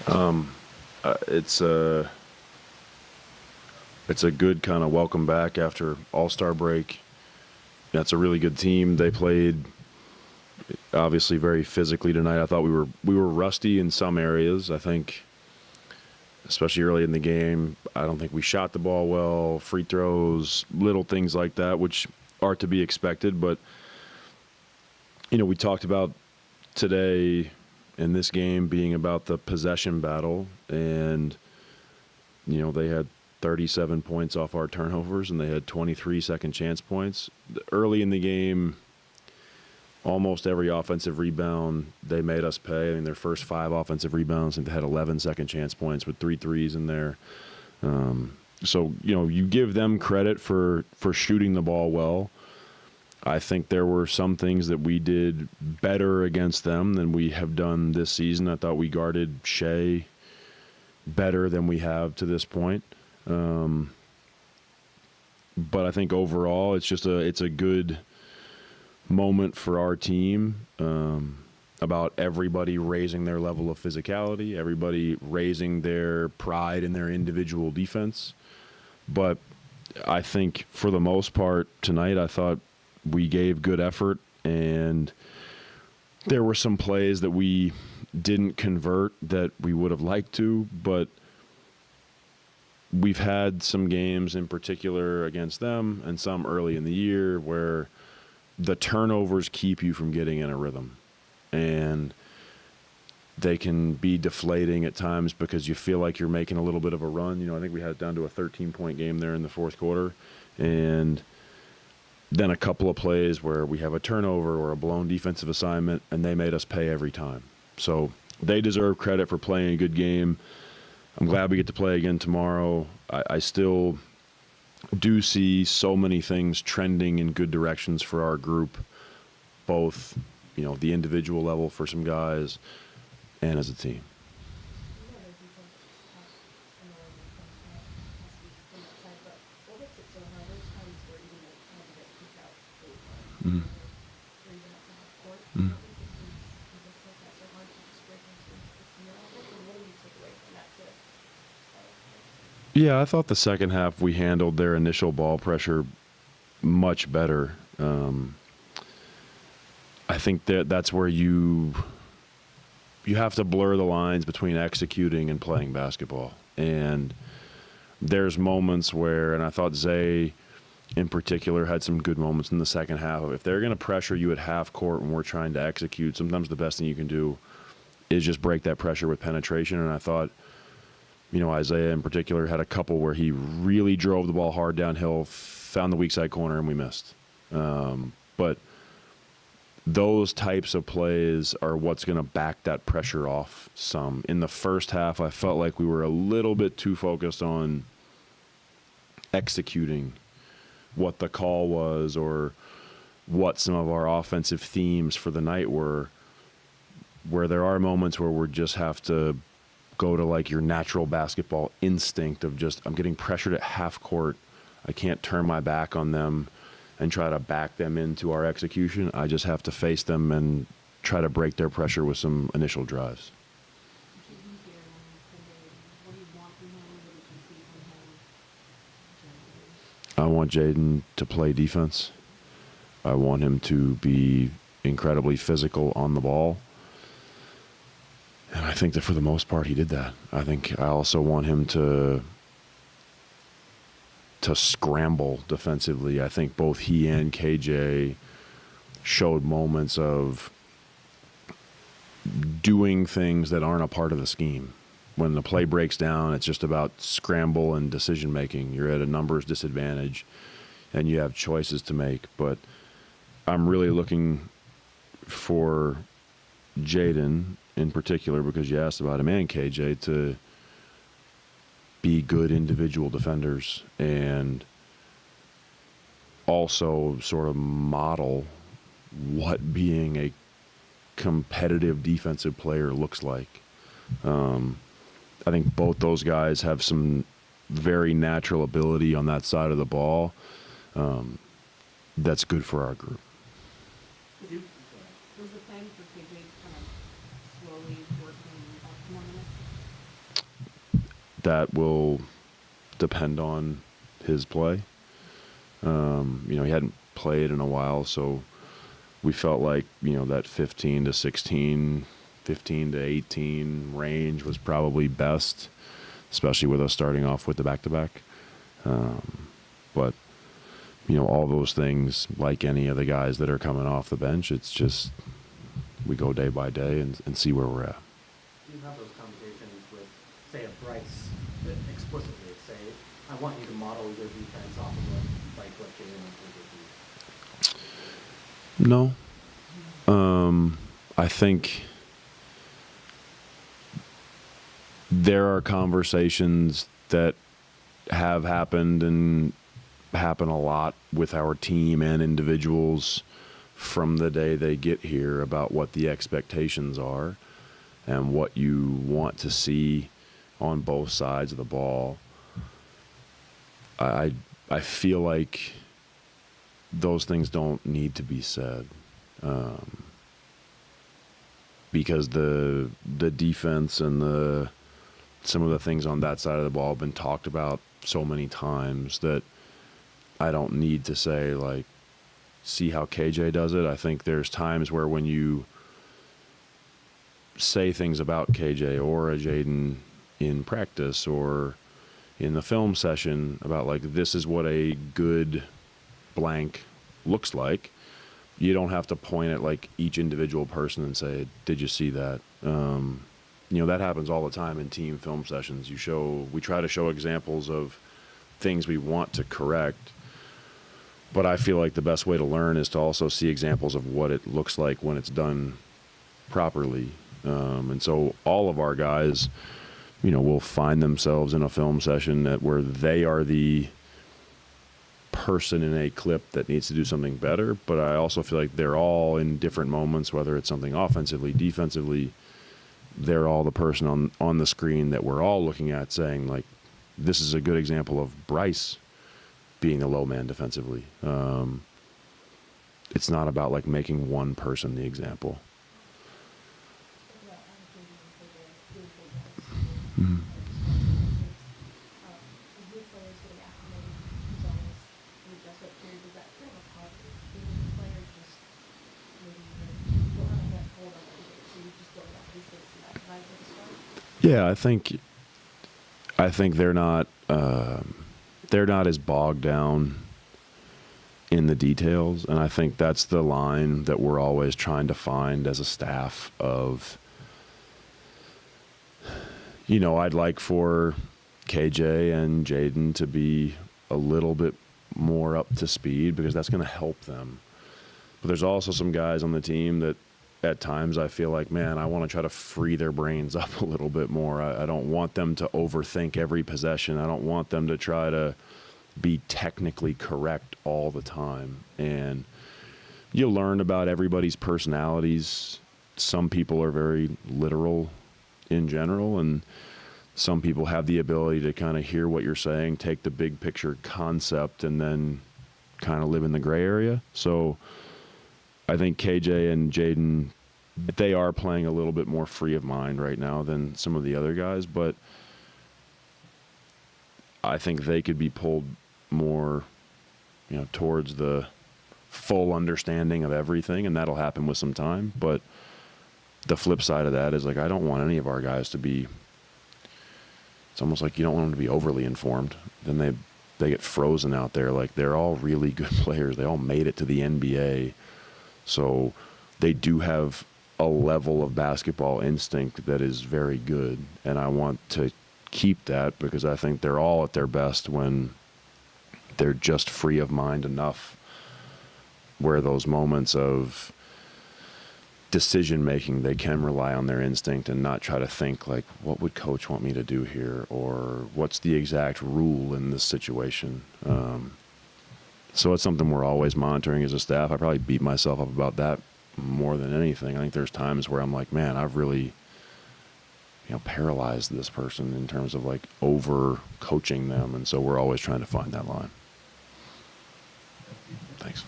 It's a good kind of welcome back after All-Star break. That's a really good team. They played obviously very physically tonight. I thought we were rusty in some areas. I think, especially early in the game, I don't think we shot the ball well. Free throws, little things like that, which are to be expected. But we talked about today in this game being about the possession battle, and they had 37 points off our turnovers, and they had 23 second chance points. Early in the game, almost every offensive rebound they made us pay. I mean, their first 5 offensive rebounds, and they had 11 second chance points with 3 threes in there. So you give them credit for shooting the ball well. I think there were some things that we did better against them than we have done this season. I thought we guarded Shea better than we have to this point. But I think overall it's a good moment for our team, about everybody raising their level of physicality, everybody raising their pride in their individual defense. But I think for the most part tonight, I thought we gave good effort, and there were some plays that we didn't convert that we would have liked to, but we've had some games in particular against them and some early in the year where the turnovers keep you from getting in a rhythm, and they can be deflating at times because you feel like you're making a little bit of a run. I think we had it down to a 13-point game there in the fourth quarter, and then a couple of plays where we have a turnover or a blown defensive assignment, and they made us pay every time. So they deserve credit for playing a good game. I'm glad we get to play again tomorrow. I still do see so many things trending in good directions for our group, both, the individual level for some guys and as a team. Mm-hmm. Mm-hmm. Yeah, I thought the second half we handled their initial ball pressure much better. I think that's where you have to blur the lines between executing and playing basketball. And there's moments where, and I thought Zay in particular had some good moments in the second half. If they're going to pressure you at half court when we're trying to execute, sometimes the best thing you can do is just break that pressure with penetration. And I thought, Isaiah in particular had a couple where he really drove the ball hard downhill, found the weak side corner, and we missed. But those types of plays are what's going to back that pressure off some. In the first half, I felt like we were a little bit too focused on executing what the call was or what some of our offensive themes for the night were, where there are moments where we just have to go to like your natural basketball instinct of just, I'm getting pressured at half court. I can't turn my back on them and try to back them into our execution. I just have to face them and try to break their pressure with some initial drives. I want Jaden to play defense. I want him to be incredibly physical on the ball. And I think that for the most part he did that. I think I also want him to scramble defensively. I think both he and KJ showed moments of doing things that aren't a part of the scheme. When the play breaks down, it's just about scramble and decision making. You're at a numbers disadvantage and you have choices to make. But I'm really looking for Jaden in particular, because you asked about him, and KJ, to be good individual defenders and also sort of model what being a competitive defensive player looks like. I think both those guys have some very natural ability on that side of the ball. That's good for our group. Was the plan for KJ kind of slowly working up more minutes? that will depend on his play. He hadn't played in a while, so we felt like, that 15 to 16, 15 to 18 range was probably best, especially with us starting off with the back-to-back. But, all those things, like any of the guys that are coming off the bench, it's just we go day by day and see where we're at. Do you have those conversations with, say, a Bryce that explicitly say, I want you to model your defense off of what Jalen would do? No. I think there are conversations that have happened and happen a lot with our team and individuals from the day they get here about what the expectations are and what you want to see on both sides of the ball. I feel like those things don't need to be said, because the defense and some of the things on that side of the ball have been talked about so many times that I don't need to say, like, see how KJ does it. I think there's times where when you say things about KJ or a Jaden in practice or in the film session about, like, this is what a good blank looks like, you don't have to point at, like, each individual person and say, did you see that? That happens all the time in team film sessions. We try to show examples of things we want to correct, but I feel like the best way to learn is to also see examples of what it looks like when it's done properly. And so all of our guys, will find themselves in a film session where they are the person in a clip that needs to do something better. But I also feel like they're all in different moments, whether it's something offensively, defensively, they're all the person on the screen that we're all looking at saying, like, this is a good example of Bryce being the low man defensively. It's not about, like, making one person the example. Mm-hmm. Yeah, I think they're not as bogged down in the details, and I think that's the line that we're always trying to find as a staff of, I'd like for KJ and Jaden to be a little bit more up to speed because that's going to help them. But there's also some guys on the team that at times I feel like, man, I want to try to free their brains up a little bit more. I don't want them to overthink every possession. I don't want them to try to be technically correct all the time. And you learn about everybody's personalities. Some people are very literal in general, and some people have the ability to kind of hear what you're saying, take the big picture concept, and then kind of live in the gray area. So I think KJ and Jaden, they are playing a little bit more free of mind right now than some of the other guys, but I think they could be pulled more, towards the full understanding of everything, and that'll happen with some time. But the flip side of that is, like, I don't want any of our guys to be, it's almost like you don't want them to be overly informed. Then they get frozen out there. Like, they're all really good players. They all made it to the NBA. So they do have a level of basketball instinct that is very good, and I want to keep that because I think they're all at their best when they're just free of mind enough where those moments of decision making, they can rely on their instinct and not try to think, like, what would coach want me to do here, or what's the exact rule in this situation. So it's something we're always monitoring as a staff. I probably beat myself up about that more than anything. I think there's times where I'm like, man, I've really, paralyzed this person in terms of, like, over coaching them. And so we're always trying to find that line. Thanks.